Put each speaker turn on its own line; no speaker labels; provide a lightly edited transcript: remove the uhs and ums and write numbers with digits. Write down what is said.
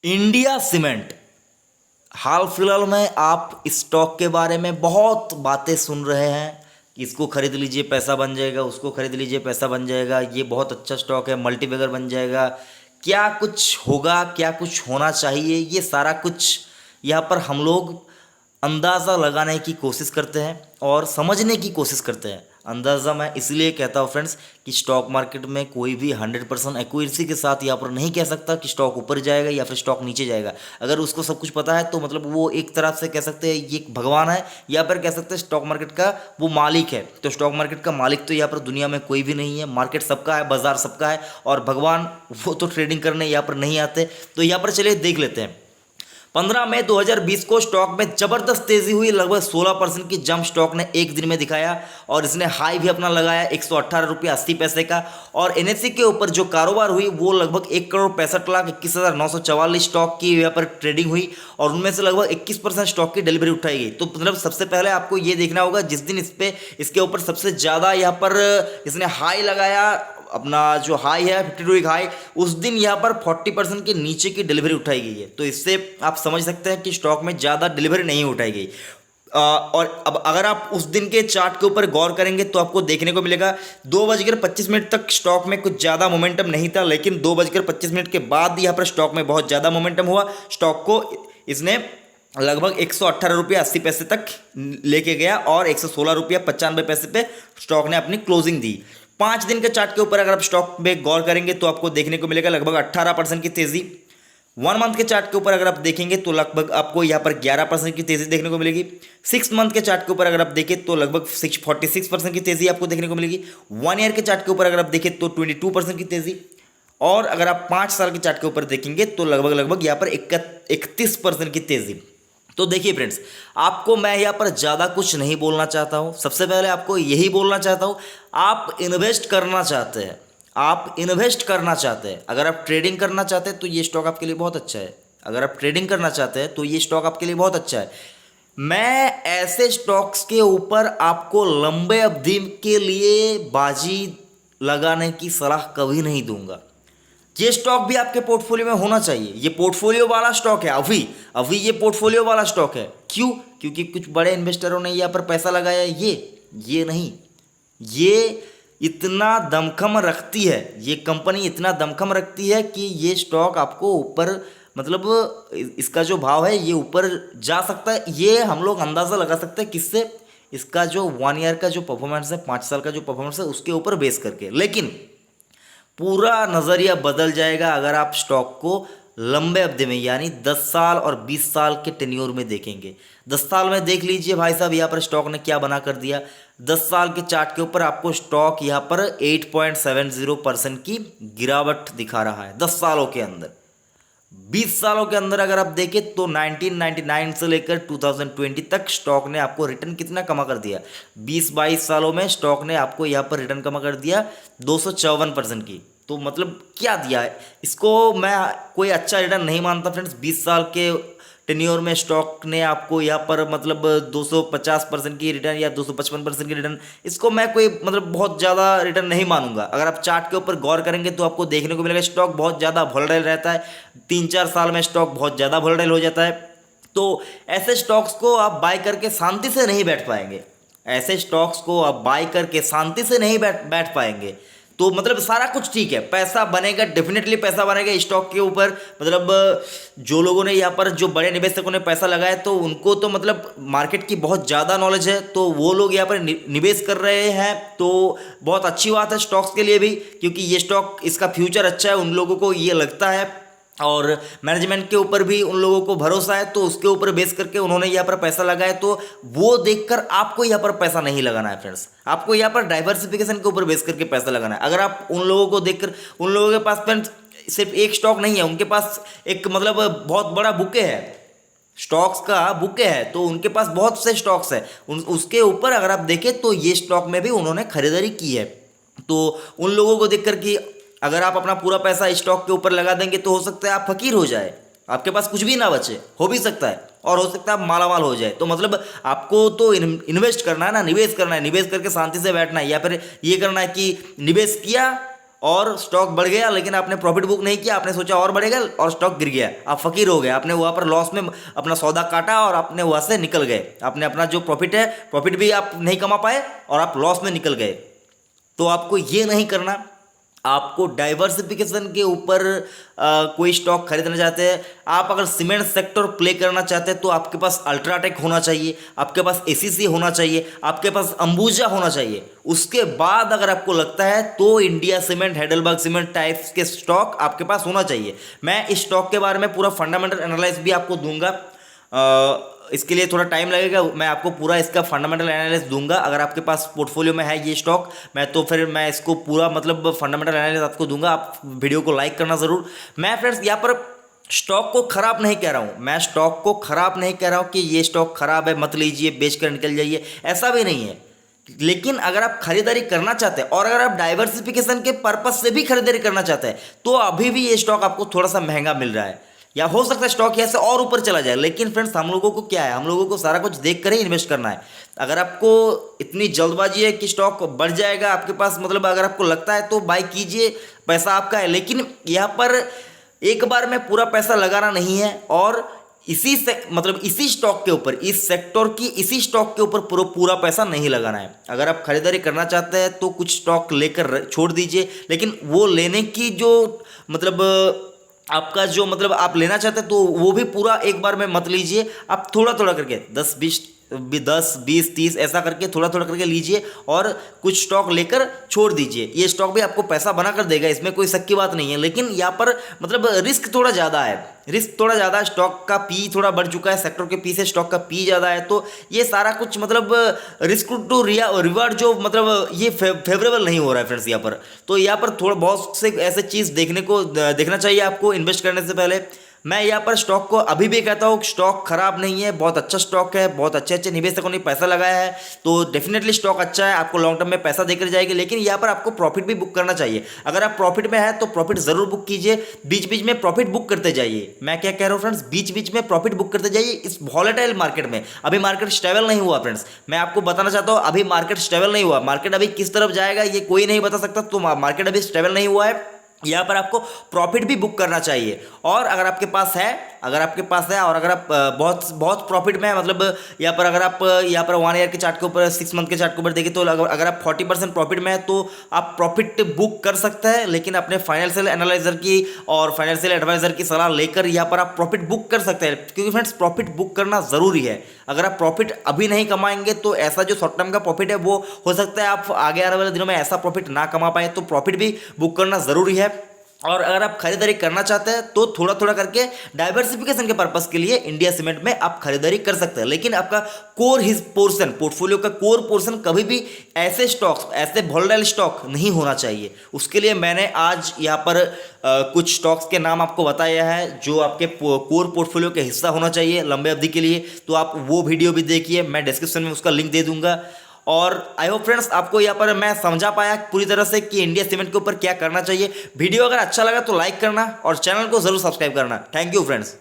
India cement. हाल फिलहाल में आप इस स्टॉक के बारे में बहुत बातें सुन रहे हैं कि इसको खरीद लीजिए पैसा बन जाएगा, उसको खरीद लीजिए पैसा बन जाएगा, ये बहुत अच्छा स्टॉक है, मल्टीबैगर बन जाएगा। क्या कुछ होगा, क्या कुछ होना चाहिए, ये सारा कुछ यहाँ पर हम लोग अंदाज़ा लगाने की कोशिश करते हैं और समझने की कोशिश करते हैं। अंदाज़ा मैं इसलिए कहता हूँ फ्रेंड्स कि स्टॉक मार्केट में कोई भी 100% एक्यूरेसी के साथ यहाँ पर नहीं कह सकता कि स्टॉक ऊपर जाएगा या फिर स्टॉक नीचे जाएगा। अगर उसको सब कुछ पता है तो मतलब वो एक तरह से कह सकते हैं ये भगवान है, या फिर कह सकते हैं स्टॉक मार्केट का वो मालिक है। तो स्टॉक मार्केट का मालिक तो यहाँ पर दुनिया में कोई भी नहीं है। मार्केट सबका है, बाजार सबका है, और भगवान वो तो ट्रेडिंग करने यहाँ पर नहीं आते। तो यहाँ पर चलिए देख लेते हैं। 15 मई 2020 को स्टॉक में जबरदस्त तेजी हुई। लगभग 16% की जंप स्टॉक ने एक दिन में दिखाया और इसने हाई भी अपना लगाया 118.80 का। और एनएसई के ऊपर जो कारोबार हुई वो लगभग 1,65,21,944 स्टॉक की यहाँ पर ट्रेडिंग हुई और उनमें से लगभग 21% स्टॉक की डिलीवरी उठाई गई। तो मतलब सबसे पहले आपको ये देखना होगा जिस दिन इसके ऊपर सबसे ज़्यादा यहाँ पर इसने हाई लगाया, अपना जो हाई है 52 वीक हाई, उस दिन यहाँ पर 40% के नीचे की डिलीवरी उठाई गई है। तो इससे आप समझ सकते हैं कि स्टॉक में ज़्यादा डिलीवरी नहीं उठाई गई। और अब अगर आप उस दिन के चार्ट के ऊपर गौर करेंगे तो आपको देखने को मिलेगा 2:25 तक स्टॉक में कुछ ज़्यादा मोमेंटम नहीं था, लेकिन 2:25 के बाद यहाँ पर स्टॉक में बहुत ज़्यादा मोमेंटम हुआ। स्टॉक को इसने लगभग 118.80 तक लेके गया और 116.95 पे स्टॉक ने अपनी क्लोजिंग दी। 5 दिन के चार्ट के ऊपर अगर आप स्टॉक में गौर करेंगे तो आपको देखने को मिलेगा लगभग 18% की तेजी। 1 मंथ के चार्ट के ऊपर अगर आप देखेंगे तो लगभग आपको यहाँ पर 11% की तेजी देखने को मिलेगी। 6 मंथ के चार्ट के ऊपर अगर आप देखें तो लगभग 46% की तेजी आपको देखने को मिलेगी। 1 ईयर के चार्ट के ऊपर अगर आप देखें तो 22% की तेजी, और अगर आप 5 साल के चार्ट के ऊपर देखेंगे तो लगभग यहाँ पर 31% की तेजी। तो देखिए फ्रेंड्स, आपको मैं यहाँ पर ज़्यादा कुछ नहीं बोलना चाहता हूँ। सबसे पहले आपको यही बोलना चाहता हूँ, आप इन्वेस्ट करना चाहते हैं, आप इन्वेस्ट करना चाहते हैं, अगर आप ट्रेडिंग करना चाहते हैं तो ये स्टॉक आपके लिए बहुत अच्छा है। अगर आप ट्रेडिंग करना चाहते हैं तो ये स्टॉक आपके लिए बहुत अच्छा है। मैं ऐसे स्टॉक्स के ऊपर आपको लंबे अवधि के लिए बाजी लगाने की सलाह कभी नहीं दूंगा। ये स्टॉक भी आपके पोर्टफोलियो में होना चाहिए। ये पोर्टफोलियो वाला स्टॉक है, अभी ये पोर्टफोलियो वाला स्टॉक है। क्यों? क्योंकि कुछ बड़े इन्वेस्टरों ने यहाँ पर पैसा लगाया है। ये नहीं, ये इतना दमखम रखती है, ये कंपनी इतना दमखम रखती है कि ये स्टॉक आपको ऊपर, मतलब इसका जो भाव है ये ऊपर जा सकता है। ये हम लोग अंदाज़ा लगा सकते हैं किससे? इसका जो 1 ईयर का जो परफॉर्मेंस है, 5 साल का जो परफॉर्मेंस है, उसके ऊपर बेस करके। लेकिन पूरा नज़रिया बदल जाएगा अगर आप स्टॉक को लंबे अवधि में, यानी 10 साल और 20 साल के टेन्योर में देखेंगे। 10 साल में देख लीजिए भाई साहब यहाँ पर स्टॉक ने क्या बना कर दिया। 10 साल के चार्ट के ऊपर आपको स्टॉक यहाँ पर 8.70% की गिरावट दिखा रहा है 10 सालों के अंदर। 20 सालों के अंदर अगर आप देखें तो 1999 से लेकर 2020 तक स्टॉक ने आपको रिटर्न कितना कमा कर दिया? 20-22 सालों में स्टॉक ने आपको यहाँ पर रिटर्न कमा कर दिया 254% की। तो मतलब क्या दिया है इसको? मैं कोई अच्छा रिटर्न नहीं मानता फ्रेंड्स। 20 साल के टेन्योर में स्टॉक ने आपको यहाँ पर मतलब 250% की रिटर्न या 255% की रिटर्न, इसको मैं कोई मतलब बहुत ज़्यादा रिटर्न नहीं मानूंगा। अगर आप चार्ट के ऊपर गौर करेंगे तो आपको देखने को मिलेगा स्टॉक बहुत ज़्यादा वोलेटाइल रहता है। 3-4 साल में स्टॉक बहुत ज़्यादा वोलेटाइल हो जाता है। तो ऐसे स्टॉक्स को आप बाय करके शांति से नहीं बैठ पाएंगे। ऐसे स्टॉक्स को आप बाय करके शांति से नहीं बैठ पाएंगे। तो मतलब सारा कुछ ठीक है, पैसा बनेगा, डेफिनेटली पैसा बनेगा स्टॉक के ऊपर। मतलब जो लोगों ने यहाँ पर, जो बड़े निवेशकों ने पैसा लगाया तो उनको तो मतलब मार्केट की बहुत ज़्यादा नॉलेज है, तो वो लोग यहाँ पर निवेश कर रहे हैं। तो बहुत अच्छी बात है स्टॉक्स के लिए भी, क्योंकि ये स्टॉक, इसका फ्यूचर अच्छा है, उन लोगों को ये लगता है। और मैनेजमेंट के ऊपर भी उन लोगों को भरोसा है, तो उसके ऊपर बेस करके उन्होंने यहाँ पर पैसा लगाया। तो वो देखकर आपको यहाँ पर पैसा नहीं लगाना है फ्रेंड्स, आपको यहाँ पर डाइवर्सिफिकेशन के ऊपर बेस करके पैसा लगाना है। अगर आप उन लोगों को देखकर, उन लोगों के पास फ्रेंड्स सिर्फ एक स्टॉक नहीं है, उनके पास एक मतलब बहुत बड़ा बुके है, स्टॉक्स का बुके है, तो उनके पास बहुत से स्टॉक्स है। उसके ऊपर अगर आप देखें तो ये स्टॉक में भी उन्होंने खरीदारी की है। तो उन लोगों को देखकर कि अगर आप अपना पूरा पैसा स्टॉक के ऊपर लगा देंगे तो हो सकता है आप फकीर हो जाए, आपके पास कुछ भी ना बचे, हो भी सकता है, और हो सकता है आप माला माल हो जाए। तो मतलब आपको तो इन्वेस्ट करना है ना, निवेश करना है, निवेश करके शांति से बैठना है, या फिर ये करना है कि निवेश किया और स्टॉक बढ़ गया लेकिन आपने प्रॉफिट बुक नहीं किया, आपने सोचा और बढ़ेगा और स्टॉक गिर गया, आप फकीर हो गए, आपने वहाँ पर लॉस में अपना सौदा काटा और आपने वहाँ से निकल गए, आपने अपना जो प्रॉफिट है प्रॉफिट भी आप नहीं कमा पाए और आप लॉस में निकल गए। तो आपको ये नहीं करना। आपको डाइवर्सिफिकेशन के ऊपर कोई स्टॉक खरीदना चाहते हैं, आप अगर सीमेंट सेक्टर प्ले करना चाहते हैं तो आपके पास अल्ट्राटेक होना चाहिए, आपके पास एसीसी होना चाहिए, आपके पास अंबुजा होना चाहिए। उसके बाद अगर आपको लगता है तो India cement, heidelberg cement types के स्टॉक आपके पास होना चाहिए। मैं इस स्टॉक के बारे में पूरा फंडामेंटल एनालाइज भी आपको दूंगा, इसके लिए थोड़ा टाइम लगेगा, मैं आपको पूरा इसका फंडामेंटल एनालिसिस दूंगा। अगर आपके पास पोर्टफोलियो में है ये स्टॉक, मैं इसको पूरा मतलब फंडामेंटल एनालिसिस आपको दूंगा। आप वीडियो को लाइक करना ज़रूर। मैं फ्रेंड्स यहाँ पर स्टॉक को खराब नहीं कह रहा हूँ, मैं स्टॉक को खराब नहीं कह रहा हूँ कि ये स्टॉक खराब है मत लीजिए, बेच कर निकल जाइए, ऐसा भी नहीं है। लेकिन अगर आप खरीदारी करना चाहते हैं और अगर आप डाइवर्सिफिकेशन के पर्पज से भी खरीदारी करना चाहते हैं तो अभी भी ये स्टॉक आपको थोड़ा सा महंगा मिल रहा है, या हो सकता है स्टॉक यहाँ से और ऊपर चला जाए। लेकिन फ्रेंड्स हम लोगों को क्या है, हम लोगों को सारा कुछ देख कर ही इन्वेस्ट करना है। अगर आपको इतनी जल्दबाजी है कि स्टॉक बढ़ जाएगा आपके पास, मतलब अगर आपको लगता है तो बाय कीजिए, पैसा आपका है। लेकिन यहाँ पर एक बार में पूरा पैसा लगाना नहीं है और इसी स्टॉक के ऊपर, इस सेक्टर की इसी स्टॉक के ऊपर पूरा पैसा नहीं लगाना है। अगर आप खरीदारी करना चाहते हैं तो कुछ स्टॉक लेकर छोड़ दीजिए, लेकिन वो लेने की जो मतलब आपका जो मतलब आप लेना चाहते हैं तो वो भी पूरा एक बार में मत लीजिए। आप थोड़ा थोड़ा करके 10-20-30 ऐसा करके थोड़ा थोड़ा करके लीजिए और कुछ स्टॉक लेकर छोड़ दीजिए। ये स्टॉक भी आपको पैसा बना कर देगा, इसमें कोई शक की बात नहीं है। लेकिन यहाँ पर मतलब रिस्क थोड़ा ज़्यादा है, स्टॉक का पी थोड़ा बढ़ चुका है, सेक्टर के पी से स्टॉक का पी ज़्यादा है, तो ये सारा कुछ मतलब रिस्क टू रिवार्ड जो मतलब ये फेवरेबल नहीं हो रहा है फ्रेंड्स यहाँ पर। तो यहाँ पर थोड़ा बहुत से ऐसे चीज़ देखना चाहिए आपको इन्वेस्ट करने से पहले। मैं यहाँ पर स्टॉक को अभी भी कहता हूँ स्टॉक खराब नहीं है, बहुत अच्छा स्टॉक है, बहुत अच्छे निवेशकों ने पैसा लगाया है, तो डेफिनेटली स्टॉक अच्छा है, आपको लॉन्ग टर्म में पैसा देकर जाएगी। लेकिन यहाँ पर आपको प्रॉफिट भी बुक करना चाहिए। अगर आप प्रॉफिट में है तो प्रॉफिट जरूर बुक कीजिए, बीच बीच में प्रॉफिट बुक करते जाइए। मैं क्या कह रहा हूँ फ्रेंड्स, बीच बीच में प्रॉफिट बुक करते जाइए इस वॉलेटाइल मार्केट में। अभी मार्केट स्टेबल नहीं हुआ फ्रेंड्स, मैं आपको बताना चाहता हूँ अभी मार्केट स्टेबल नहीं हुआ। मार्केट अभी किस तरफ जाएगा ये कोई नहीं बता सकता, तो मार्केट अभी स्टेबल नहीं हुआ है। यहाँ पर आपको प्रॉफिट भी बुक करना चाहिए। और अगर आपके पास है और अगर आप बहुत प्रॉफिट में है, मतलब यहाँ पर 1 ईयर के चार्ट के ऊपर, 6 मंथ के चार्ट के ऊपर देखिए तो अगर आप 40% प्रॉफिट में है तो आप प्रॉफिट बुक कर सकते हैं। लेकिन अपने फाइनेंशियल एनालाइजर की और फाइनेंशियल एडवाइजर की सलाह लेकर यहाँ पर आप प्रॉफिट बुक कर सकते हैं, क्योंकि फ्रेंड्स प्रॉफिट बुक करना ज़रूरी है। अगर आप प्रॉफिट अभी नहीं कमाएंगे तो ऐसा जो शॉर्ट टर्म का प्रॉफिट है वो हो सकता है आप आगे आने वाले दिनों में ऐसा प्रॉफिट ना कमा पाए, तो प्रॉफिट भी बुक करना ज़रूरी है। और अगर आप खरीदारी करना चाहते हैं तो थोड़ा थोड़ा करके डाइवर्सिफिकेशन के पर्पस के लिए इंडिया सीमेंट में आप खरीदारी कर सकते हैं। लेकिन आपका पोर्टफोलियो का कोर पोर्शन कभी भी ऐसे स्टॉक्स, ऐसे वोलेटाइल स्टॉक नहीं होना चाहिए। उसके लिए मैंने आज यहाँ पर कुछ स्टॉक्स के नाम आपको बताया है जो आपके कोर पोर्टफोलियो का हिस्सा होना चाहिए लंबे अवधि के लिए। तो आप वो वीडियो भी देखिए, मैं डिस्क्रिप्शन में उसका लिंक दे दूंगा। और आई होप फ्रेंड्स आपको यहाँ पर मैं समझा पाया पूरी तरह से कि इंडिया सीमेंट के ऊपर क्या करना चाहिए। वीडियो अगर अच्छा लगा तो लाइक करना और चैनल को जरूर सब्सक्राइब करना। Thank you friends.